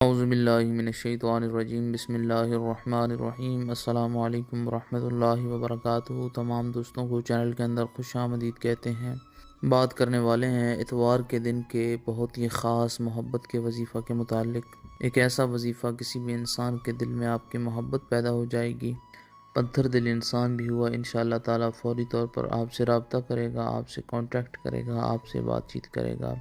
اعوذ باللہ من الشیطان الرجیم بسم اللہ الرحمن الرحیم السلام علیکم ورحمۃ اللہ وبرکاتہ۔ تمام دوستوں کو چینل کے اندر خوش آمدید کہتے ہیں۔ بات کرنے والے ہیں اتوار کے دن کے بہت ہی خاص محبت کے وظیفہ کے متعلق۔ ایک ایسا وظیفہ کسی بھی انسان کے دل میں آپ کی محبت پیدا ہو جائے گی، پتھر دل انسان بھی ہوا انشاءاللہ تعالی فوری طور پر آپ سے رابطہ کرے گا، آپ سے کانٹیکٹ کرے گا، آپ سے بات چیت کرے گا۔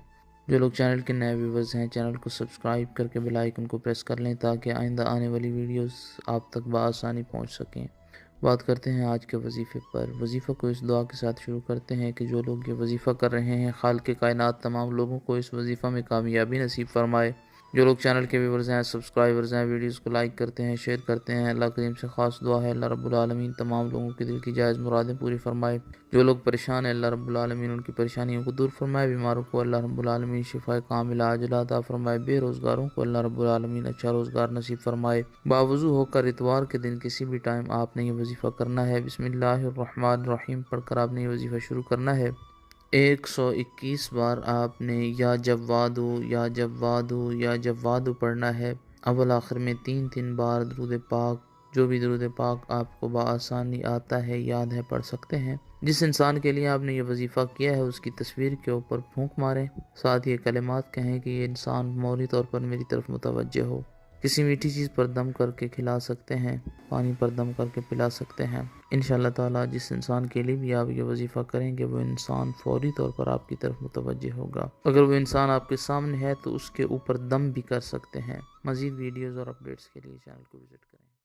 جو لوگ چینل کے نئے ویورز ہیں، چینل کو سبسکرائب کر کے بیل آئیکن کو پریس کر لیں تاکہ آئندہ آنے والی ویڈیوز آپ تک بآسانی پہنچ سکیں۔ بات کرتے ہیں آج کے وظیفے پر۔ وظیفہ کو اس دعا کے ساتھ شروع کرتے ہیں کہ جو لوگ یہ وظیفہ کر رہے ہیں، خالق کائنات تمام لوگوں کو اس وظیفہ میں کامیابی نصیب فرمائے۔ جو لوگ چینل کے ویورز ہیں، سبسکرائبرز ہیں، ویڈیوز کو لائک کرتے ہیں، شیئر کرتے ہیں، اللہ کریم سے خاص دعا ہے اللہ رب العالمین تمام لوگوں کے دل کی جائز مرادیں پوری فرمائے۔ جو لوگ پریشان ہیں، اللہ رب العالمین ان کی پریشانیوں کو دور فرمائے۔ بیماروں کو اللہ رب العالمین شفا کاملہ عاجلہ عطا فرمائے۔ بے روزگاروں کو اللہ رب العالمین اچھا روزگار نصیب فرمائے۔ باوضو ہو کر اتوار کے دن کسی بھی ٹائم آپ نے یہ وظیفہ کرنا ہے۔ بسم اللہ الرحمن الرحیم پڑھ کر آپ نے یہ وظیفہ شروع کرنا ہے۔ 121 بار آپ نے یا جوادو یا جوادو یا جوادو پڑھنا ہے۔ اول آخر میں 3 بار درود پاک، جو بھی درود پاک آپ کو بآسانی آتا ہے، یاد ہے، پڑھ سکتے ہیں۔ جس انسان کے لیے آپ نے یہ وظیفہ کیا ہے اس کی تصویر کے اوپر پھونک ماریں، ساتھ یہ کلمات کہیں کہ یہ انسان فوری طور پر میری طرف متوجہ ہو۔ کسی میٹھی چیز پر دم کر کے کھلا سکتے ہیں، پانی پر دم کر کے پلا سکتے ہیں۔ انشاءاللہ تعالی جس انسان کے لیے بھی آپ یہ وظیفہ کریں گے وہ انسان فوری طور پر آپ کی طرف متوجہ ہوگا۔ اگر وہ انسان آپ کے سامنے ہے تو اس کے اوپر دم بھی کر سکتے ہیں۔ مزید ویڈیوز اور اپڈیٹس کے لیے چینل کو وزٹ کریں۔